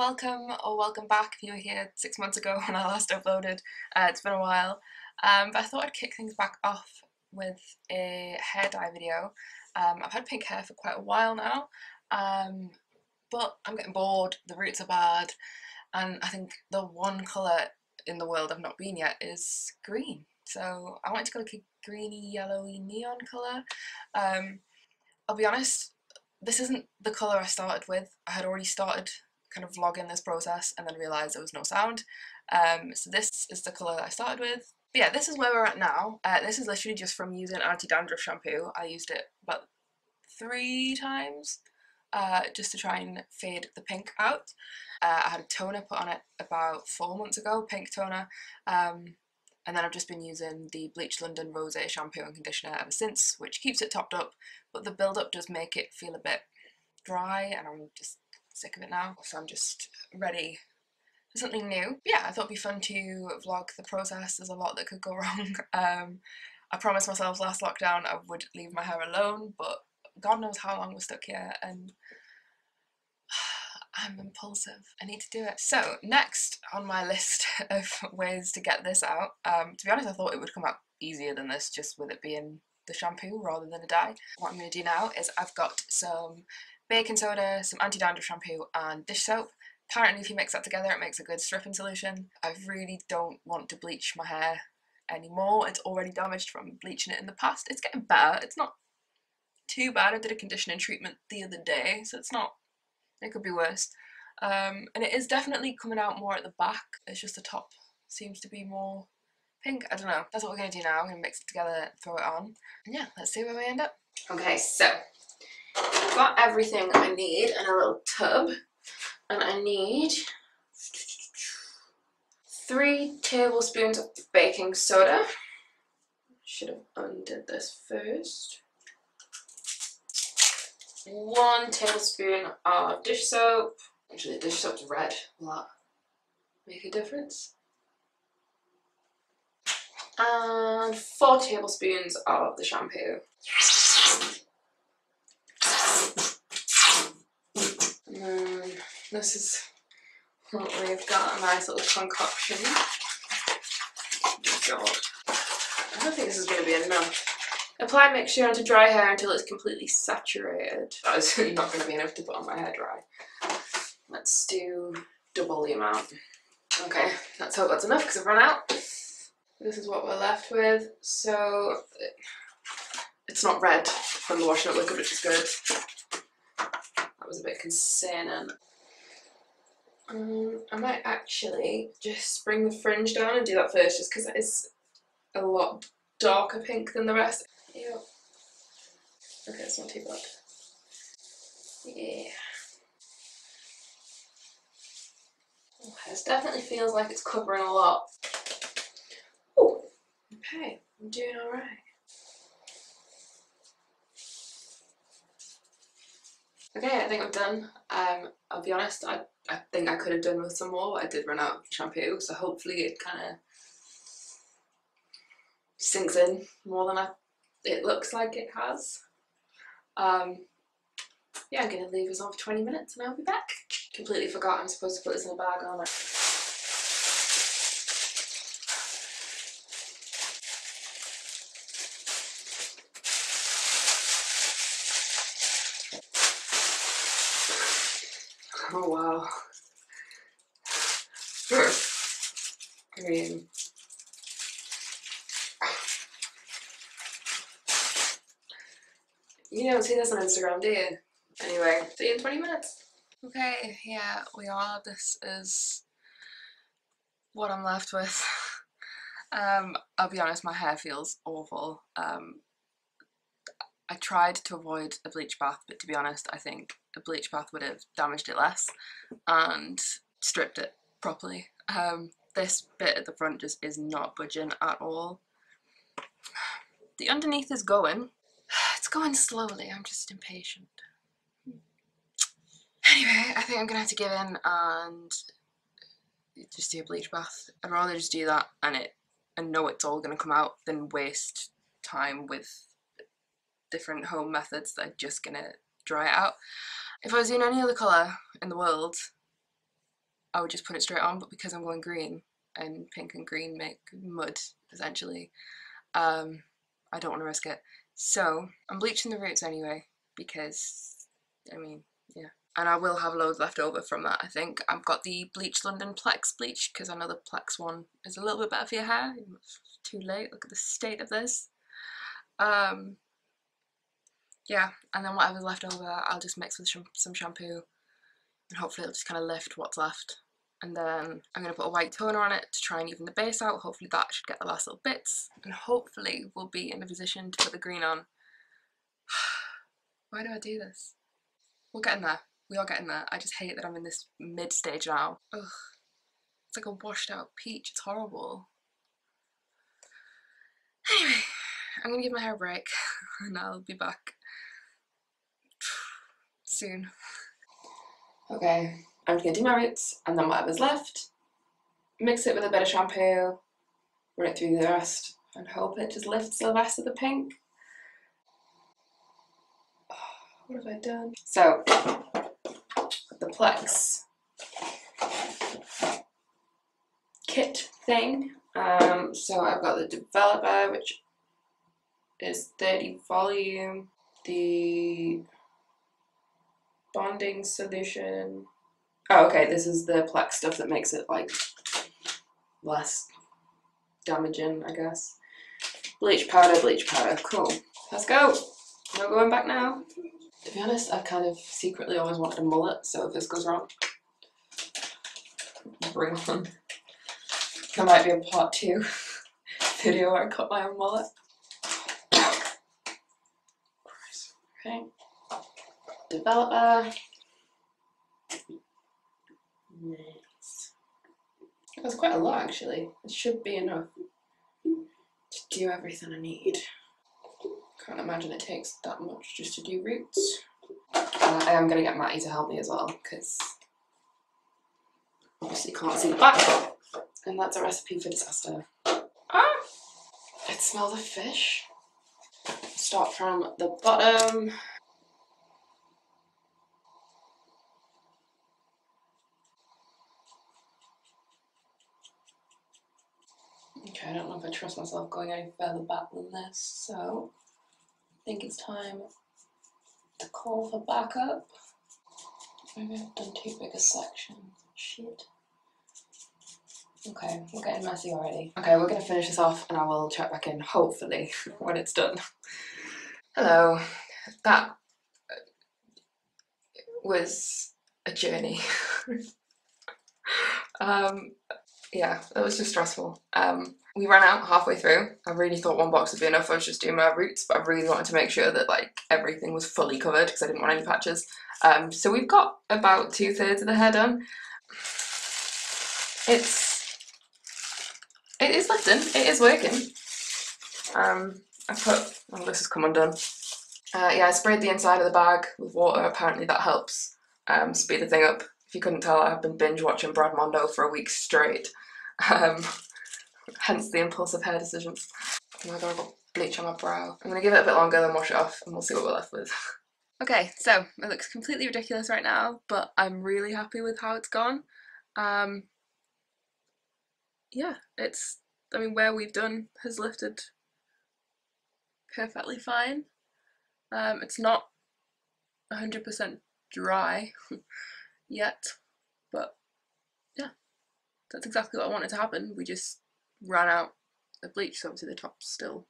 welcome or welcome back if you were here 6 months ago when I last uploaded. It's been a while, but I thought I'd kick things back off with a hair dye video. I've had pink hair for quite a while now, but I'm getting bored, the roots are bad, and I think the one colour in the world I've not been yet is green. So I wanted to go like a greeny, yellowy neon colour. I'll be honest, this isn't the colour I started with. I had already started kind of vlogging this process and then realised there was no sound. So this is the colour that I started with. But yeah, this is where we're at now. This is literally just from using anti-dandruff shampoo. I used it about 3 times just to try and fade the pink out. I had a toner put on it about 4 months ago, pink toner. And then I've just been using the Bleach London Rosé shampoo and conditioner ever since, which keeps it topped up, but the build-up does make it feel a bit dry, and I'm just sick of it now, so I'm just ready for something new. But yeah, I thought it'd be fun to vlog the process. There's a lot that could go wrong. I promised myself last lockdown I would leave my hair alone, but God knows how long we're stuck here, and I'm impulsive. I need to do it. So next on my list of ways to get this out, to be honest I thought it would come out easier than this just with it being the shampoo rather than a dye. What I'm going to do now is I've got some baking soda, some anti-dandruff shampoo and dish soap. Apparently if you mix that together it makes a good stripping solution. I really don't want to bleach my hair anymore. It's already damaged from bleaching it in the past. It's getting better. It's not too bad. I did a conditioning treatment the other day, so it's not, it could be worse. And it is definitely coming out more at the back. It's just the top seems to be more pink. I don't know. That's what we're going to do now. I'm going to mix it together, throw it on, and yeah, let's see where we end up. Okay, so I've got everything I need in a little tub, and I need 3 tablespoons of baking soda. Should have undid this first. 1 tablespoon of dish soap. Actually, the dish soap's red. Will that make a difference? And 4 tablespoons of the shampoo. And then this is what we've got, a nice little concoction. Oh God. I don't think this is going to be enough. Apply mixture onto dry hair until it's completely saturated. That is not going to be enough to put on my hair dry. Let's do double the amount. Okay, let's hope that's enough because I've run out. This is what we're left with. So it's not red from the washing up liquid, which is good. That was a bit concerning. I might actually just bring the fringe down and do that first, just because it is a lot darker pink than the rest. Ew. Okay, it's not too bad. Yeah. Oh, this definitely feels like it's covering a lot. Oh, okay, I'm doing alright. Okay, I think I'm done. I'll be honest, I think I could have done with some more, but I did run out of shampoo, so hopefully it kind of sinks in more than it looks like it has. Yeah, I'm going to leave us on for 20 minutes and I'll be back. Completely forgot I'm supposed to put this in a bag, aren't I? Oh wow. Green. You don't see this on Instagram, do you? Anyway, see you in 20 minutes. Okay, yeah, we are. This is what I'm left with. I'll be honest, my hair feels awful. I tried to avoid a bleach bath, but to be honest, I think a bleach bath would have damaged it less and stripped it properly. This bit at the front just is not budging at all. The underneath is going. It's going slowly, I'm just impatient. Anyway, I think I'm gonna have to give in and just do a bleach bath. I'd rather just do that and know it's all gonna come out than waste time with different home methods that are just gonna dry it out. If I was doing any other colour in the world, I would just put it straight on, but because I'm going green and pink and green make mud essentially, I don't want to risk it. So I'm bleaching the roots anyway because, I mean, yeah. And I will have loads left over from that, I think. I've got the Bleach London PLEX bleach because I know the PLEX one is a little bit better for your hair. It's too late, look at the state of this. Yeah, and then whatever's left over I'll just mix with some shampoo and hopefully it'll just kind of lift what's left. And then I'm going to put a white toner on it to try and even the base out. Hopefully that should get the last little bits, and hopefully we'll be in a position to put the green on. Why do I do this? We're getting there. We are getting there. I just hate that I'm in this mid stage now. Ugh. It's like a washed out peach. It's horrible. Anyway, I'm going to give my hair a break and I'll be back soon. Okay, I'm just going to do my roots and then whatever's left, mix it with a bit of shampoo, run it through the rest and hope it just lifts the rest of the pink. What have I done? So, the PLEX kit thing. So I've got the developer, which is 30 volume, the bonding solution. Oh, okay, this is the PLEX stuff that makes it like less damaging, I guess. Bleach powder, cool. Let's go. No going back now. To be honest, I've kind of secretly always wanted a mullet, so if this goes wrong, bring on. There might be a part 2 video where I cut my own mullet. Okay. Developer. Nice. That's quite a lot actually. It should be enough to do everything I need. Can't imagine it takes that much just to do roots. I am going to get Matty to help me as well because obviously can't see the back, and that's a recipe for disaster. Ah! Let's smell the fish. Start from the bottom. Okay, I don't know if I trust myself going any further back than this, so I think it's time to call for backup. Maybe I've done too big a section. Shit. Okay, we're getting messy already. Okay, we're gonna finish this off and I will check back in, hopefully, when it's done. Hello. That was a journey. Yeah, that was just stressful. We ran out halfway through. I really thought one box would be enough. I was just doing my roots, but I really wanted to make sure that like everything was fully covered because I didn't want any patches. So we've got about 2/3 of the hair done. It is lifting. It is working. Oh, this has come undone. Yeah, I sprayed the inside of the bag with water. Apparently that helps speed the thing up. If you couldn't tell, I've been binge watching Brad Mondo for a week straight. Hence the impulsive hair decisions. Oh my god, I've got bleach on my brow. I'm gonna give it a bit longer, then wash it off, and we'll see what we're left with. Okay, so it looks completely ridiculous right now, but I'm really happy with how it's gone. Yeah, I mean, where we've done has lifted perfectly fine. It's not 100% dry yet, but yeah, that's exactly what I wanted to happen. We just ran out of bleach, so obviously the top's still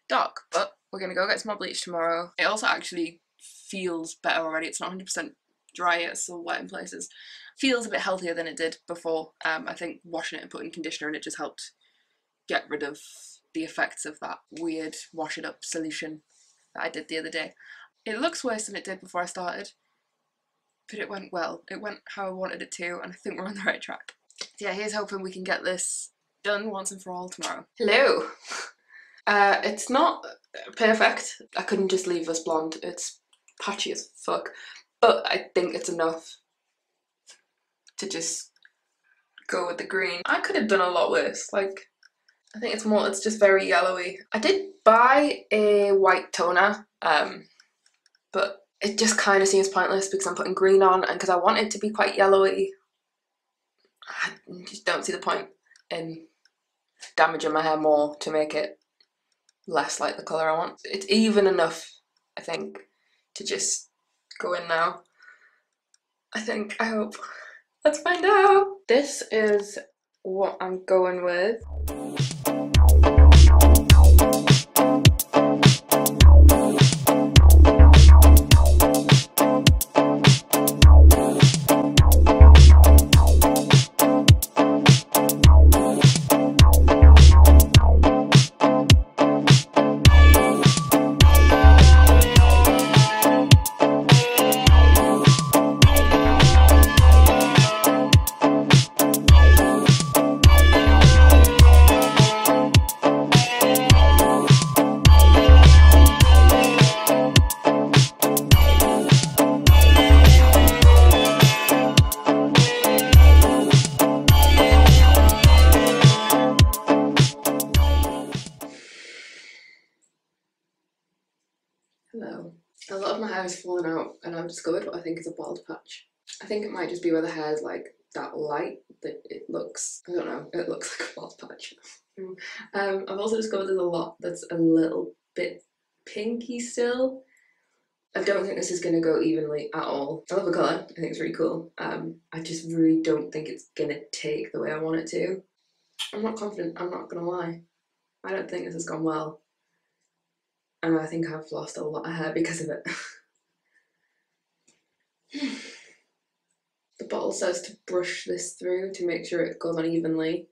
dark, but we're gonna go get some more bleach tomorrow. It also actually feels better already. It's not 100% dry yet, it's still wet in places. Feels a bit healthier than it did before. I think washing it and putting conditioner in it just helped get rid of the effects of that weird wash it up solution that I did the other day. It looks worse than it did before I started, but it went well. It went how I wanted it to, and I think we're on the right track. So yeah, here's hoping we can get this done once and for all tomorrow. Hello! It's not perfect. I couldn't just leave this blonde. It's patchy as fuck, but I think it's enough to just go with the green. I could have done a lot worse. Like, I think it's just very yellowy. I did buy a white toner, but it just kind of seems pointless because I'm putting green on, and because I want it to be quite yellowy, I just don't see the point in damaging my hair more to make it less like the colour I want. It's even enough, I think, to just go in now. I think, I hope. Let's find out. This is what I'm going with. Hello. A lot of my hair has fallen out and I've discovered what I think is a bald patch. I think it might just be where the hair is like that light that it looks, I don't know, it looks like a bald patch. I've also discovered there's a lot that's a little bit pinky still. I don't think this is going to go evenly at all. I love the colour, I think it's really cool. I just really don't think it's going to take the way I want it to. I'm not confident, I'm not going to lie. I don't think this has gone well. And I think I've lost a lot of hair because of it. The bottle says to brush this through to make sure it goes on evenly.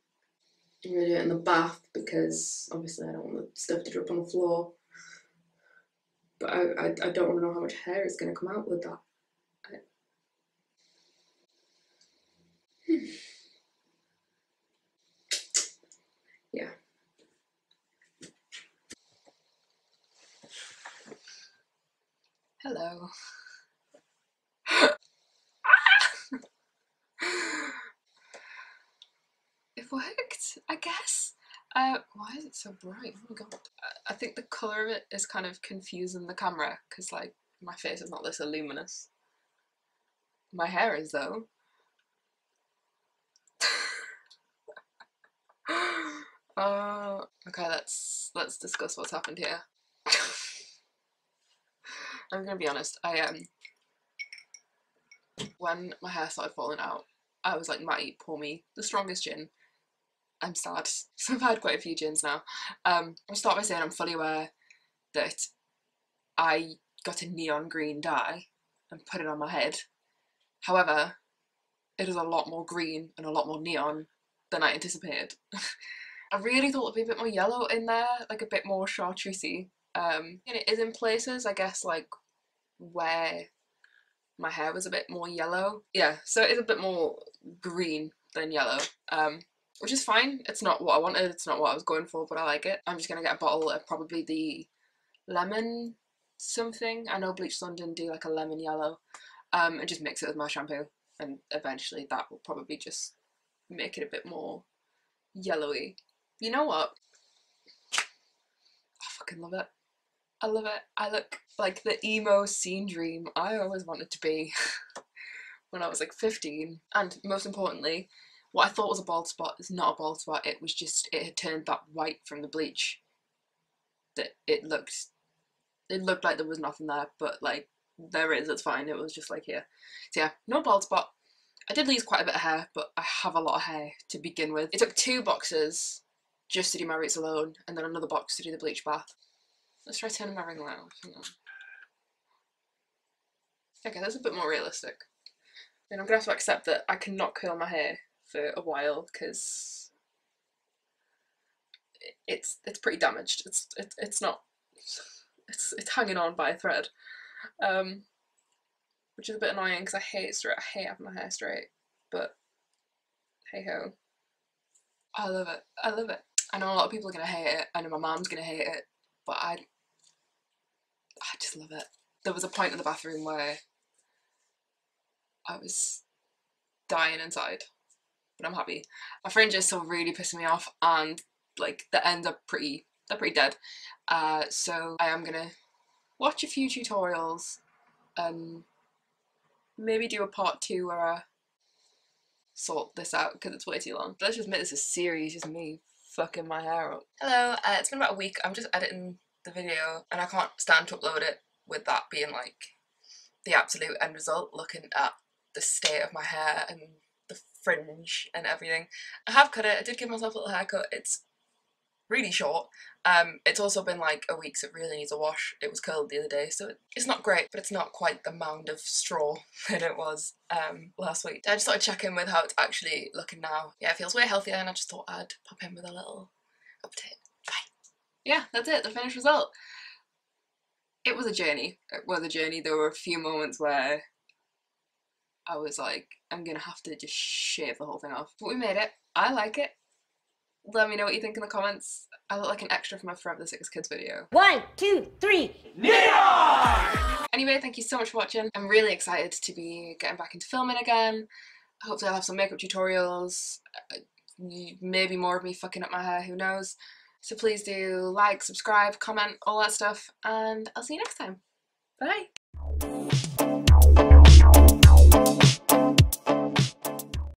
I'm going to do it in the bath because obviously I don't want the stuff to drip on the floor. But I don't want to know how much hair is going to come out with that. Yeah. Hello. It worked, I guess. Why is it so bright? Oh my god. I think the colour of it is kind of confusing the camera because like my face is not this luminous. My hair is though. Okay, let's discuss what's happened here. I'm gonna be honest, when my hair started falling out, I was like, Matty, pour me the strongest gin. I'm sad. So I've had quite a few gins now. I'll start by saying I'm fully aware that I got a neon green dye and put it on my head. However, it is a lot more green and a lot more neon than I anticipated. I really thought there'd be a bit more yellow in there, like a bit more chartreusey. And it is in places, I guess, like where my hair was a bit more yellow. Yeah, so it is a bit more green than yellow, which is fine. It's not what I wanted, it's not what I was going for, but I like it. I'm just gonna get a bottle of probably the lemon something. I know Bleach London do like a lemon yellow, and just mix it with my shampoo, and eventually that will probably just make it a bit more yellowy. You know what? I fucking love it. I love it. I look like the emo scene dream I always wanted to be when I was like 15. And most importantly, what I thought was a bald spot is not a bald spot. It was just, it had turned that white from the bleach that it looked like there was nothing there, but like there is, it's fine. It was just like here. So yeah, no bald spot. I did lose quite a bit of hair, but I have a lot of hair to begin with. It took 2 boxes just to do my roots alone, and then another box to do the bleach bath. Let's try turning my ring around. Hang on. Okay, that's a bit more realistic. And I'm gonna have to accept that I cannot curl my hair for a while because it's pretty damaged. It's not. It's hanging on by a thread, which is a bit annoying because I hate having my hair straight. But hey ho, I love it. I love it. I know a lot of people are gonna hate it. I know my mom's gonna hate it, but I just love it. There was a point in the bathroom where I was dying inside, but I'm happy. My fringe is still really pissing me off, and like the ends are they're pretty dead. So I am gonna watch a few tutorials and maybe do a part 2 where I sort this out because it's way too long. Let's just make this a series, just me fucking my hair up. Hello, it's been about a week. I'm just editing the video and I can't stand to upload it with that being like the absolute end result, looking at the state of my hair and the fringe and everything. I have cut it. I did give myself a little haircut. It's really short. It's also been like a week, so it really needs a wash. It was curled the other day, so it's not great, but it's not quite the mound of straw that it was last week. I just thought I'd check in with how it's actually looking now. Yeah, it feels way healthier, and I just thought I'd pop in with a little update. Bye. Yeah, that's it, the finished result. It was a journey. It was a journey. There were a few moments where I was like, I'm gonna have to just shave the whole thing off. But we made it. I like it. Let me know what you think in the comments. I look like an extra from a Forever the Sickest Kids video. 1, 2, 3, Neon! Anyway, thank you so much for watching. I'm really excited to be getting back into filming again. Hopefully I'll have some makeup tutorials. Maybe more of me fucking up my hair, who knows. So please do like, subscribe, comment, all that stuff, and I'll see you next time. Bye!